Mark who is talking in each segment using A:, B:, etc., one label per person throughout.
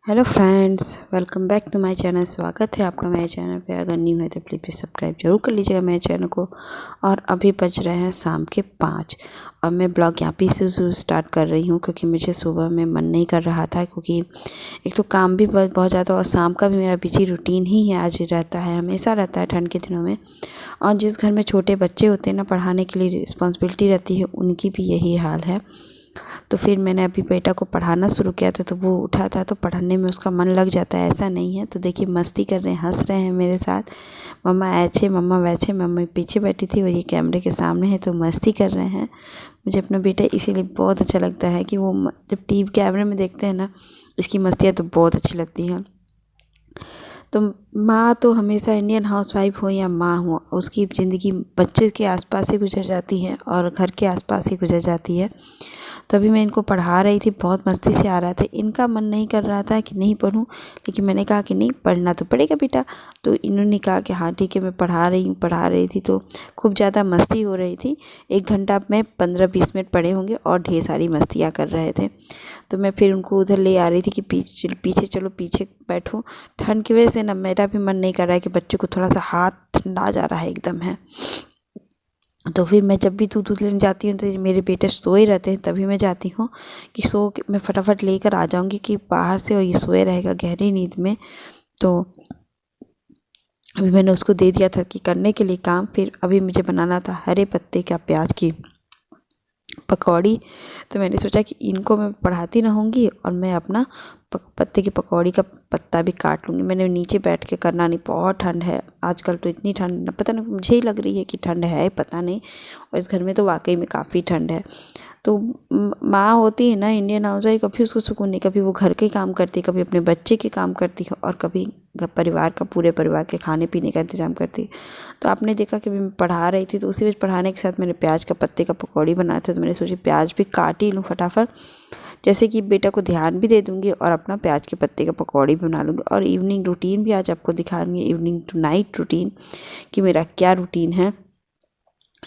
A: Hello friends, welcome back to my channel. स्वागत है आपका मेरे चैनल पे। अगर न्यू है तो प्लीज़ सब्सक्राइब जरूर कर लीजिएगा मेरे चैनल को। और अभी बज रहे हैं शाम के 5 और मैं ब्लॉग यहाँ पे से स्टार्ट कर रही हूँ क्योंकि मुझे सुबह में मन नहीं कर रहा था, क्योंकि एक तो काम भी बहुत ज़्यादा और शाम का भी मेरा बिजी रूटीन ही है, आज रहता है, हमेशा रहता है ठंड के दिनों में। और जिस घर में छोटे बच्चे होते हैं ना, पढ़ाने के लिए रिस्पॉन्सिबिलिटी रहती है, उनकी भी यही हाल है। तो फिर मैंने अभी बेटा को पढ़ाना शुरू किया था, तो वो उठा था तो पढ़ने में उसका मन लग जाता है, ऐसा नहीं है। तो देखिए मस्ती कर रहे हैं, हंस रहे हैं मेरे साथ। मम्मा ऐसे, मम्मा वैसे। मम्मा पीछे बैठी थी और ये कैमरे के सामने है तो मस्ती कर रहे हैं। मुझे अपना बेटा इसीलिए बहुत अच्छा लगता है कि वो जब टीवी कैमरे में देखते हैं ना, इसकी मस्तियाँ तो बहुत अच्छी लगती हैं। तो माँ तो हमेशा, इंडियन हाउसवाइफ हो या माँ हो, उसकी ज़िंदगी बच्चे के आसपास ही गुजर जाती है और घर के आसपास ही गुजर जाती है। तभी मैं इनको पढ़ा रही थी, बहुत मस्ती से आ रहा था। इनका मन नहीं कर रहा था कि नहीं पढूं, लेकिन मैंने कहा कि नहीं, पढ़ना तो पड़ेगा बेटा। तो इन्होंने कहा कि हाँ ठीक है, मैं पढ़ा रही थी। तो खूब ज़्यादा मस्ती हो रही थी। 1 घंटा में 15-20 मिनट पढ़े होंगे और ढेर सारी मस्तियाँ कर रहे थे। तो मैं फिर उनको उधर ले आ रही थी कि पीछे चलो, पीछे बैठो। ठंड की वजह से ना मेरा भी मन नहीं कर रहा है कि बच्चे को थोड़ा सा हाथ ठंडा जा रहा है एकदम है। तो फिर मैं जब भी दूध लेने जाती हूँ तो मेरे बेटे सोए रहते हैं, तभी मैं जाती हूँ कि सो के मैं फटाफट लेकर आ जाऊँगी कि बाहर से, और ये सोए रहेगा गहरी नींद में। तो अभी मैंने उसको दे दिया था कि करने के लिए काम। फिर अभी मुझे बनाना था हरे पत्ते का प्याज की पकौड़ी। तो मैंने सोचा कि इनको मैं पढ़ाती रहूँगी और मैं अपना पत्ते की पकौड़ी का पत्ता भी काट लूँगी। मैंने नीचे बैठ के करना नहीं, बहुत ठंड है आजकल। तो इतनी ठंड, पता नहीं, मुझे ही लग रही है कि ठंड है, पता नहीं। और इस घर में तो वाकई में काफ़ी ठंड है। तो माँ होती है ना इंडियन हाउसवाइफ, कभी उसको सुकून नहीं, कभी वो घर के काम करती है, कभी अपने बच्चे के काम करती है, और कभी परिवार का, पूरे परिवार के खाने पीने का इंतजाम करती है। तो आपने देखा कि मैं पढ़ा रही थी, तो उसी बीच पढ़ाने के साथ मैंने प्याज का पत्ते का पकौड़ी बनाया था। तो मैंने सोची प्याज भी काट ही लूँ फटाफट, जैसे कि बेटा को ध्यान भी दे दूँगी और अपना प्याज के पत्ते का पकौड़ी भी बना लूँगी। और इवनिंग रूटीन भी आज आपको दिखा रही हूँ, इवनिंग टू नाइट रूटीन, कि मेरा क्या रूटीन है।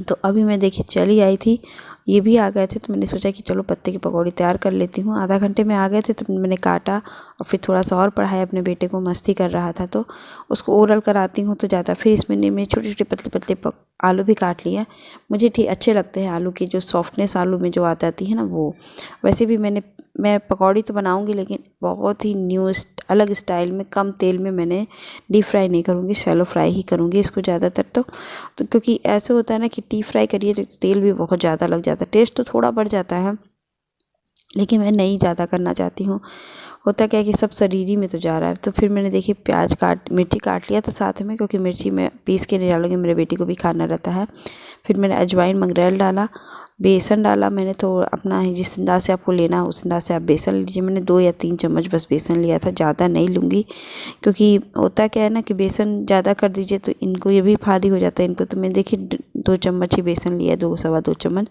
A: तो अभी मैं देखिए चली आई थी, ये भी आ गए थे, तो मैंने सोचा कि चलो पत्ते की पकौड़ी तैयार कर लेती हूँ। आधा घंटे में आ गए थे, तो मैंने काटा और फिर थोड़ा सा और पढ़ाया अपने बेटे को, मस्ती कर रहा था तो उसको ओरल कराती हूँ तो ज़्यादा। फिर इसमें मैं छोटे छोटे पतले पतले आलू भी काट लिया। मुझे ठीक अच्छे लगते हैं आलू की जो सॉफ्टनेस आलू में जो आ जाती है ना, वो। वैसे भी मैं पकौड़ी तो बनाऊंगी, लेकिन बहुत ही न्यू अलग स्टाइल में, कम तेल में। मैंने डीप फ्राई नहीं करूँगी, शैलो फ्राई ही करूँगी इसको ज़्यादातर। तो क्योंकि ऐसे होता है ना कि डीप फ्राई करिए तो तेल भी बहुत ज़्यादा लग जाता है, टेस्ट तो थोड़ा बढ़ जाता है, लेकिन मैं नहीं ज़्यादा करना चाहती हूँ। होता क्या है कि सब शरीर में तो जा रहा है। तो फिर मैंने देखिए मिर्ची काट लिया था साथ में, क्योंकि मिर्ची मैं पीस के नहीं डालूंगी, मेरे बेटी को भी खाना रहता है। फिर मैंने अजवाइन मंगरेल डाला, बेसन डाला मैंने। तो अपना जिस अंदाज से आपको लेना है उस अंदाज से आप बेसन लीजिए। मैंने 2 या 3 चम्मच बस बेसन लिया था, ज़्यादा नहीं लूँगी, क्योंकि होता क्या है ना कि बेसन ज़्यादा कर दीजिए तो इनको ये भी भारी हो जाता है इनको। तो मैं देखिए 2 चम्मच ही बेसन लिया, 2 सवा 2 चम्मच।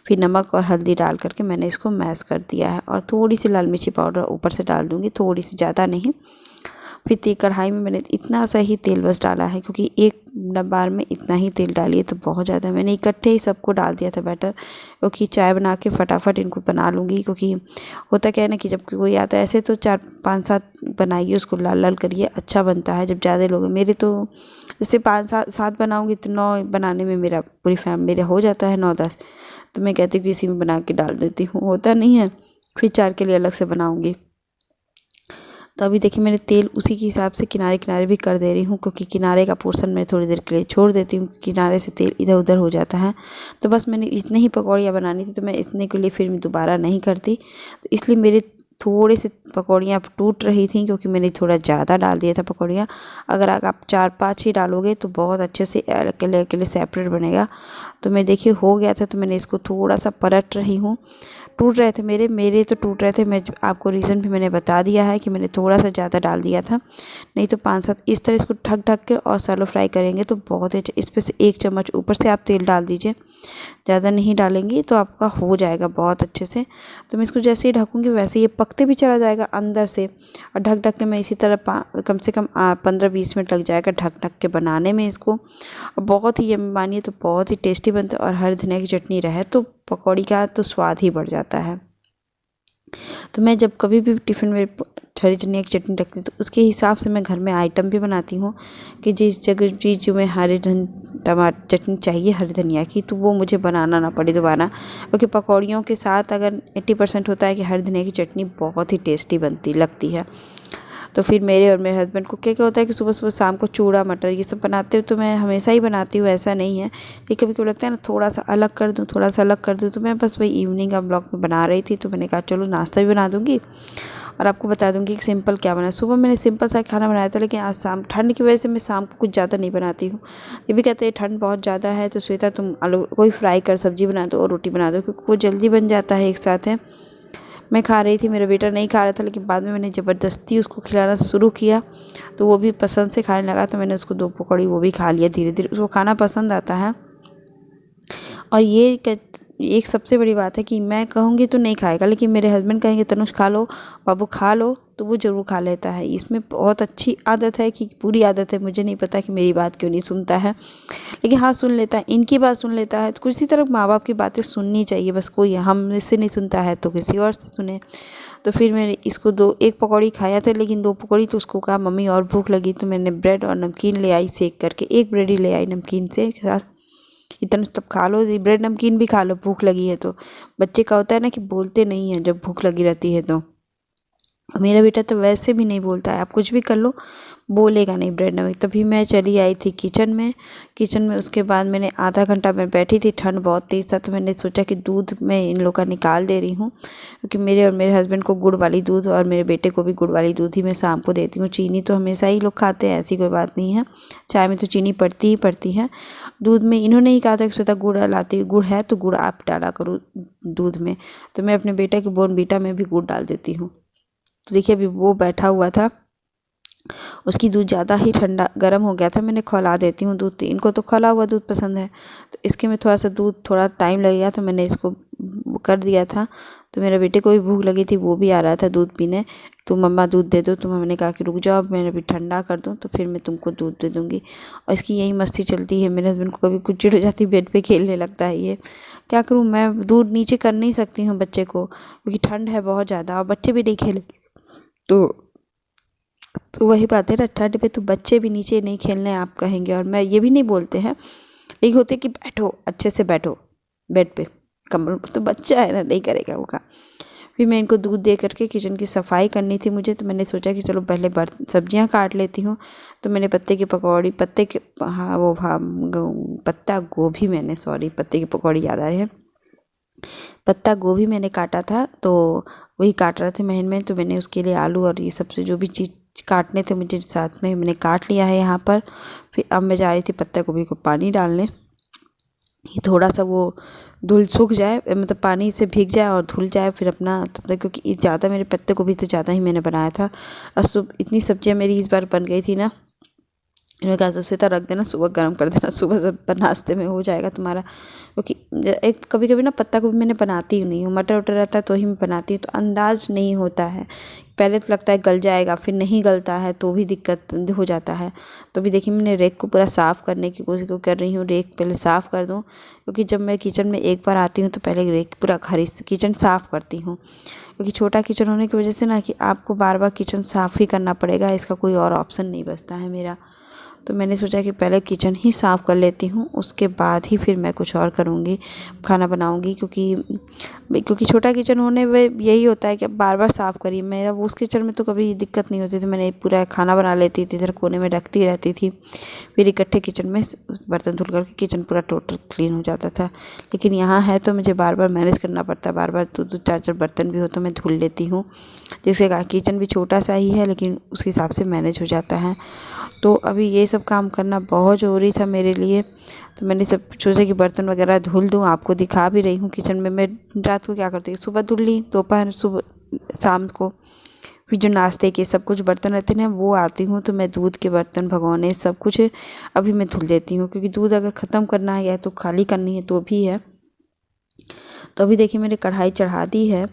A: फिर नमक और हल्दी डाल करके मैंने इसको मैश कर दिया है, और थोड़ी सी लाल मिर्ची पाउडर ऊपर से डाल दूँगी, थोड़ी सी, ज़्यादा नहीं। फिर कढ़ाई में मैंने इतना सा ही तेल बस डाला है, क्योंकि एक बार में इतना ही तेल डालिए तो बहुत ज़्यादा। मैंने इकट्ठे ही सबको डाल दिया था बैटर, क्योंकि चाय बना के फटाफट इनको बना लूँगी। क्योंकि होता क्या है ना कि जब कोई आता है, ऐसे तो 4-5-7 बनाइए, उसको लाल लाल करिए, अच्छा बनता है। जब ज़्यादा लोग हैं मेरे, तो जैसे 5-7 बनाऊँगी तो 9 बनाने में मेरा पूरी मेरा हो जाता है, 9-10। तो मैं कहती हूँ कि इसी में बना के डाल देती हूँ, होता नहीं है। फिर 4 के लिए अलग से बनाऊँगी। तो अभी देखिए मैंने तेल उसी के हिसाब से किनारे किनारे भी कर दे रही हूँ, क्योंकि किनारे का पोर्शन मैं थोड़ी देर के लिए छोड़ देती हूँ, किनारे से तेल इधर उधर हो जाता है। तो बस मैंने इतने ही पकौड़ियाँ बनानी थी, तो मैं इतने के लिए फिर दोबारा नहीं करती। तो इसलिए मेरे थोड़े से पकौड़ियाँ टूट रही थी, क्योंकि मैंने थोड़ा ज़्यादा डाल दिया था पकौड़ियाँ। अगर आप 4-5 ही डालोगे तो बहुत अच्छे से अकेले अकेले सेपरेट बनेगा। तो मैं देखिए हो गया था, तो मैंने इसको थोड़ा सा पलट रही हूँ। टूट रहे थे मेरे तो टूट रहे थे। मैं आपको रीज़न भी मैंने बता दिया है कि मैंने थोड़ा सा ज़्यादा डाल दिया था, नहीं तो 5-7 इस तरह इसको ढक ढक के और शैलो फ्राई करेंगे तो बहुत अच्छा। इस पर से 1 चम्मच ऊपर से आप तेल डाल दीजिए, ज़्यादा नहीं डालेंगी तो आपका हो जाएगा बहुत अच्छे से। तो मैं इसको जैसे ही ढकूँगी वैसे ये पकते भी चला जाएगा अंदर से। और ढक ढक के मैं इसी तरह कम से कम 15-20 मिनट लग जाएगा ढक ढक के बनाने में इसको। और बहुत ही, ये मानिए तो बहुत ही टेस्टी बनता है। और हरी धनिया की चटनी रहे तो पकौड़ी का तो स्वाद ही बढ़ जाता है। तो मैं जब कभी भी टिफ़िन में हरी धनिया की चटनी रखती हूँ तो उसके हिसाब से मैं घर में आइटम भी बनाती हूँ कि जिस जगह चीज़ में टमाटर चटनी चाहिए हरी धनिया की तो वो मुझे बनाना ना पड़े दोबारा, क्योंकि पकौड़ियों के साथ अगर 80% होता है कि हरी धनिया की चटनी बहुत ही टेस्टी लगती है। तो फिर मेरे और मेरे हस्बैंड को क्या क्या होता है कि सुबह सुबह शाम को चूड़ा मटर ये सब बनाते हो तो मैं हमेशा ही बनाती हूँ, ऐसा नहीं है। लेकिन कभी कभी लगता है ना थोड़ा सा अलग कर दूँ, थोड़ा सा अलग कर दूँ, तो मैं बस वही इवनिंग का ब्लॉग में बना रही थी तो मैंने कहा चलो नाश्ता भी बना दूँगी और आपको बता दूँगी कि सिंपल क्या बनाया। सुबह मैंने सिंपल सा खाना बनाया था, लेकिन आज शाम ठंड की वजह से मैं शाम को कुछ ज़्यादा नहीं बनाती हूँ। ये भी कहते हैं ठंड बहुत ज़्यादा है तो श्वेता तुम आलू कोई फ्राई कर सब्जी बना दो और रोटी बना दो, क्योंकि वो जल्दी बन जाता है एक साथ है। मैं खा रही थी, मेरा बेटा नहीं खा रहा था, लेकिन बाद में मैंने ज़बरदस्ती उसको खिलाना शुरू किया तो वो भी पसंद से खाने लगा, तो मैंने उसको 2 पकौड़ी वो भी खा लिया धीरे धीरे। उसको खाना पसंद आता है। और ये एक सबसे बड़ी बात है कि मैं कहूँगी तो नहीं खाएगा, लेकिन मेरे हस्बैंड कहेंगे तनुष खा लो, बाबू खा लो, तो वो ज़रूर खा लेता है। इसमें बहुत अच्छी आदत है कि बुरी आदत है मुझे नहीं पता कि मेरी बात क्यों नहीं सुनता है, लेकिन हाँ सुन लेता है, इनकी बात सुन लेता है। तो किसी तरह माँ बाप की बातें सुननी चाहिए, बस कोई हम इससे नहीं सुनता है तो किसी और से सुने। तो फिर मैंने इसको एक पकौड़ी खाया था, लेकिन 2 पकौड़ी तो उसको कहा मम्मी और भूख लगी, तो मैंने ब्रेड और नमकीन ले आई सेक करके, एक ब्रेड ही ले आई नमकीन से साथ। इतना तब खा लो, ब्रेड नमकीन भी खा लो भूख लगी है तो। बच्चे का होता है ना कि बोलते नहीं हैं जब भूख लगी रहती है तो। मेरा बेटा तो वैसे भी नहीं बोलता है, आप कुछ भी कर लो बोलेगा नहीं ब्रेड नमक। तभी मैं चली आई थी किचन में। उसके बाद मैंने आधा घंटा मैं बैठी थी, ठंड बहुत तेज़ था, तो मैंने सोचा कि दूध मैं इन लोग का निकाल दे रही हूँ, क्योंकि मेरे और मेरे हस्बैंड को गुड़ वाली दूध और मेरे बेटे को भी गुड़ वाली दूध ही मैं शाम को देती हूँ। चीनी तो हमेशा ही लोग खाते हैं, ऐसी कोई बात नहीं है, चाय में तो चीनी पड़ती ही पड़ती है। दूध में इन्होंने ही कहा था कि श्वेता गुड़ लाती, गुड़ है तो गुड़ आप डाला करो दूध में, तो मैं अपने बेटे के बोर्नवीटा में भी गुड़ डाल देती हूँ। तो देखिए अभी वो बैठा हुआ था, उसकी दूध ज़्यादा ही ठंडा गर्म हो गया था, मैंने खौला देती हूँ दूध, तो इनको तो खौला हुआ दूध पसंद है, तो इसके में थोड़ा सा दूध थोड़ा टाइम लगेगा, तो मैंने इसको कर दिया था। तो मेरे बेटे को भी भूख लगी थी, वो भी आ रहा था दूध पीने, तो मम्मा दूध दे दो, तो मैंने कहा कि रुक जाओ मैंने अभी ठंडा कर दूँ तो फिर मैं तुमको दूध दे दूँगी। और इसकी यही मस्ती चलती है, मेरे हस्बैंड को कभी कुछ चिढ़ हो जाती, बेड पे खेलने लगता है। ये क्या करूँ, मैं दूध नीचे कर नहीं सकती हूँ बच्चे को, क्योंकि ठंड है बहुत ज़्यादा और बच्चे भी नहीं खेले तो वही बात है ना, ठंड पे तो बच्चे भी नीचे नहीं खेलने आप कहेंगे, और मैं ये भी नहीं बोलते हैं, लेकिन होते कि बैठो अच्छे से बैठो बेड पे, कमर पर, तो बच्चा है ना नहीं करेगा वो काम। फिर मैं इनको दूध दे करके किचन की सफाई करनी थी मुझे, तो मैंने सोचा कि चलो पहले सब्जियां काट लेती हूँ। तो मैंने पत्ते की पकौड़ी पत्ता गोभी, मैंने सॉरी पत्ते की पकौड़ी याद आ रही है, पत्ता गोभी मैंने काटा था, तो वही काट रहे थे महन में, तो मैंने उसके लिए आलू और ये सबसे जो भी चीज़ काटने थे मुझे साथ में मैंने काट लिया है यहाँ पर। फिर अब मैं जा रही थी पत्ता गोभी को पानी डालने, ये थोड़ा सा वो धुल सूख जाए, मतलब पानी से भीग जाए और धुल जाए, फिर अपना तब तक, क्योंकि ज़्यादा मेरे पत्ते गोभी तो ज़्यादा ही मैंने बनाया था और इतनी सब्जियाँ मेरी इस बार बन गई थी ना, इन्होंने कहा सबसे तो रख देना, सुबह गर्म कर देना, सुबह सब नाश्ते में हो जाएगा तुम्हारा। क्योंकि एक कभी कभी ना पत्ता गोभी मैंने बनाती ही नहीं हूँ, मटर वटर रहता है तो ही मैं बनाती हूँ, तो अंदाज नहीं होता है, पहले तो लगता है गल जाएगा, फिर नहीं गलता है तो भी दिक्कत हो जाता है। तो अभी देखिए मैंने रेक को पूरा साफ़ करने की कोशिश कर रही हूँ, रेक पहले साफ़ कर दूँ, क्योंकि जब मैं किचन में एक बार आती हूँ तो पहले रेक पूरा किचन साफ़ करती हूँ, क्योंकि छोटा किचन होने की वजह से ना कि आपको बार बार किचन साफ़ ही करना पड़ेगा, इसका कोई और ऑप्शन नहीं बचता है मेरा। तो मैंने सोचा कि पहले किचन ही साफ़ कर लेती हूँ, उसके बाद ही फिर मैं कुछ और करूँगी, खाना बनाऊँगी, क्योंकि छोटा किचन होने में यही होता है कि अब बार बार साफ़ करिए। मेरा उस किचन में तो कभी दिक्कत नहीं होती थी, मैंने पूरा खाना बना लेती थी, इधर कोने में रखती रहती थी, फिर इकट्ठे किचन में बर्तन धुल करके किचन पूरा टोटल क्लीन हो जाता था। लेकिन यहाँ है तो मुझे बार बार मैनेज करना पड़ता है, बार बार 2-4 बर्तन भी हो तो मैं धुल लेती हूँ, जिससे किचन भी छोटा सा ही है लेकिन उस हिसाब से मैनेज हो जाता है। तो अभी ये सब काम करना बहुत ज़रूरी था मेरे लिए, तो मैंने सब सोचा कि बर्तन वगैरह धुल दूँ, आपको दिखा भी रही हूँ किचन में मैं रात को क्या करती हूँ, सुबह धुल ली, दोपहर सुबह शाम को, फिर जो नाश्ते के सब कुछ बर्तन रहते हैं वो आती हूँ तो मैं दूध के बर्तन भगोने सब कुछ अभी मैं धुल देती हूँ, क्योंकि दूध अगर ख़त्म करना है या तो खाली करनी है तो भी है। तो अभी देखिए मैंने कढ़ाई चढ़ा दी है,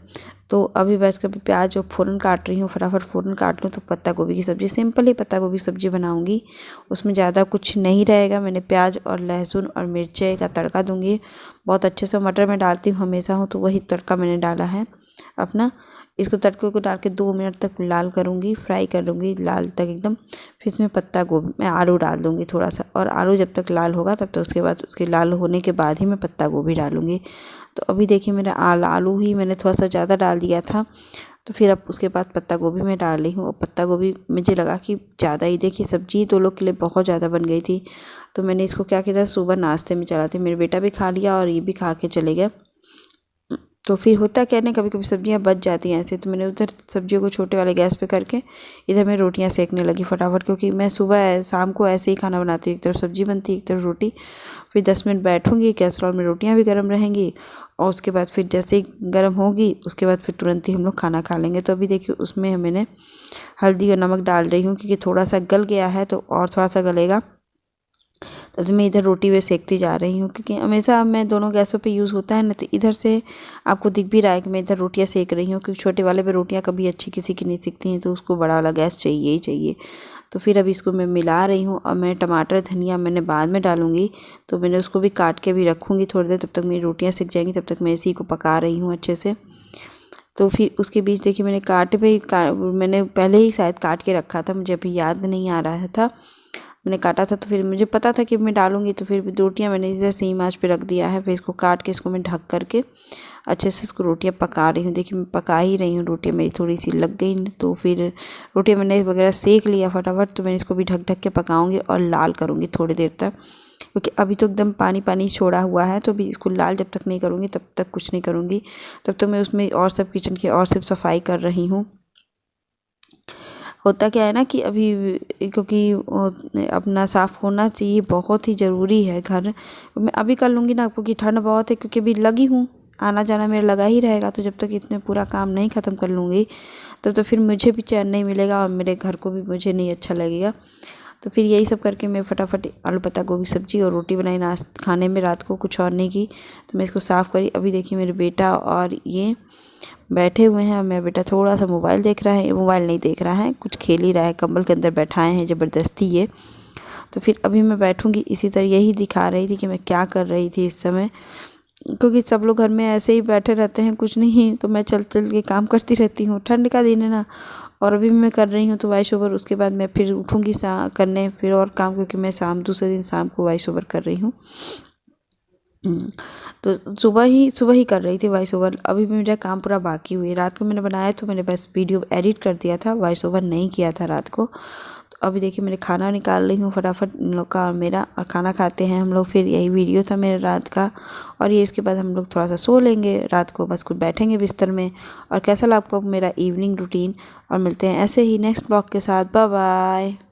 A: तो अभी बस कभी प्याज और फ़ौरन काट रही हूँ, फटाफट फ़ौरन काट लूँ तो पत्ता गोभी की सब्ज़ी, सिंपल ही पत्ता गोभी की सब्ज़ी बनाऊँगी, उसमें ज़्यादा कुछ नहीं रहेगा। मैंने प्याज और लहसुन और मिर्ची का तड़का दूँगी बहुत अच्छे से, मटर में डालती हूँ हमेशा हूँ तो वही तड़का मैंने डाला है अपना, इसको तड़के को डाल के 2 मिनट तक लाल करूँगी, फ्राई कर लूँगी लाल तक एकदम। फिर इसमें पत्ता गोभी, मैं आलू डाल दूँगी थोड़ा सा, और आलू जब तक लाल होगा तब तक उसके बाद उसके लाल होने के बाद ही मैं पत्ता गोभी डालूँगी। तो अभी देखिए मेरा आलू ही मैंने थोड़ा सा ज़्यादा डाल दिया था, तो फिर अब उसके बाद पत्ता गोभी मैं डाल रही हूँ। और पत्ता गोभी मुझे लगा कि ज़्यादा ही, देखिए सब्जी 2 लोग के लिए बहुत ज़्यादा बन गई थी। तो मैंने इसको क्या किया, सुबह नाश्ते में चला था, मेरा बेटा भी खा लिया और ये भी खा के चले गए। तो फिर होता क्या नहीं, कभी कभी सब्जियां बच जाती हैं ऐसे। तो मैंने उधर सब्जियों को छोटे वाले गैस पे करके इधर मैं रोटियां सेकने लगी फटाफट, क्योंकि मैं सुबह शाम को ऐसे ही खाना बनाती हूँ, एक तरफ सब्जी बनती है एक तरफ रोटी। फिर 10 मिनट बैठूंगी, कैसरोल में रोटियां भी गर्म रहेंगी, और उसके बाद फिर जैसे ही गर्म होगी उसके बाद फिर तुरंत ही हम लोग खाना खा लेंगे। तो अभी देखिए उसमें मैंने हल्दी और नमक डाल रही हूँ, क्योंकि थोड़ा सा गल गया है तो और थोड़ा सा गलेगा। तब मैं इधर रोटी वे सेकती जा रही हूँ, क्योंकि हमेशा मैं दोनों गैसों पे यूज़ होता है ना, तो इधर से आपको दिख भी रहा है कि मैं इधर रोटियाँ सेक रही हूँ, क्योंकि छोटे वाले पे रोटियाँ कभी अच्छी किसी की नहीं सिकती हैं, तो उसको बड़ा वाला गैस चाहिए ही चाहिए। तो फिर अभी इसको मैं मिला रही हूँ, और मैं टमाटर धनिया मैंने बाद में डालूँगी, तो मैंने उसको भी काट के भी रखूँगी थोड़ी देर, तब तक मेरी रोटियाँ सिक जाएंगी, तब तक मैं इसी को पका रही हूँ अच्छे से। तो फिर उसके बीच देखिए मैंने पहले ही शायद काट के रखा था, मुझे अभी याद नहीं आ रहा था, मैंने काटा था। तो फिर मुझे पता था कि मैं डालूंगी, तो फिर रोटियां मैंने इधर सेम आंच पे रख दिया है। फिर इसको काट के इसको मैं ढक करके अच्छे से इसको रोटियां पका रही हूँ। देखिए मैं पका ही रही हूँ, रोटियां मेरी थोड़ी सी लग गई, तो फिर रोटियां मैंने वगैरह सेक लिया फटाफट। तो मैं इसको भी ढक ढक के पकाऊंगी और लाल करूँगी थोड़ी देर तक, क्योंकि अभी तो एकदम पानी पानी छोड़ा हुआ है। तो अभी इसको लाल जब तक नहीं करूँगी तब तक कुछ नहीं करूँगी, तब तक मैं उसमें और सब किचन की और सिर्फ सफाई कर रही हूँ। होता क्या है ना कि अभी, क्योंकि अपना साफ़ होना चाहिए, बहुत ही ज़रूरी है घर। मैं अभी कर लूँगी ना, क्योंकि ठंड बहुत है, क्योंकि अभी लगी हूँ, आना जाना मेरा लगा ही रहेगा। तो जब तक इतने पूरा काम नहीं ख़त्म कर लूँगी तब तो फिर मुझे भी चैन नहीं मिलेगा, और मेरे घर को भी मुझे नहीं अच्छा लगेगा। तो फिर यही सब करके मैं फटाफट आलू पत्ता गोभी सब्जी और रोटी बनाई खाने में, रात को कुछ और नहीं की। तो मैं इसको साफ़ करी। अभी देखिए मेरे बेटा और ये बैठे हुए हैं, और मेरा बेटा थोड़ा सा मोबाइल देख रहा है, मोबाइल नहीं देख रहा है, कुछ खेल ही रहा है, कंबल के अंदर बैठाए हैं ज़बरदस्ती ये। तो फिर अभी मैं बैठूंगी इसी तरह, यही दिखा रही थी कि मैं क्या कर रही थी इस समय, क्योंकि सब लोग घर में ऐसे ही बैठे रहते हैं, कुछ नहीं, तो मैं चल चल के काम करती रहती हूँ। ठंड का दिन है ना, और अभी मैं कर रही हूँ तो वॉइस ओवर, उसके बाद मैं फिर उठूँगी करने फिर और काम, क्योंकि मैं दूसरे दिन शाम को वॉइस ओवर कर रही हूँ। तो सुबह ही कर रही थी वॉइस ओवर। अभी भी मेरा काम पूरा बाकी हुई है। रात को मैंने बनाया तो मैंने बस वीडियो एडिट कर दिया था, वॉइस ओवर नहीं किया था रात को। तो अभी देखिए मेरे खाना निकाल रही हूँ फटाफट इन लोग का और मेरा, और खाना खाते हैं हम लोग। फिर यही वीडियो था मेरा रात का, और ये इसके बाद हम लोग थोड़ा सा सो लेंगे रात को, बस कुछ बैठेंगे बिस्तर में। और कैसा लगा आपको मेरा इवनिंग रूटीन, और मिलते हैं ऐसे ही नेक्स्ट ब्लॉग के साथ। Bye bye.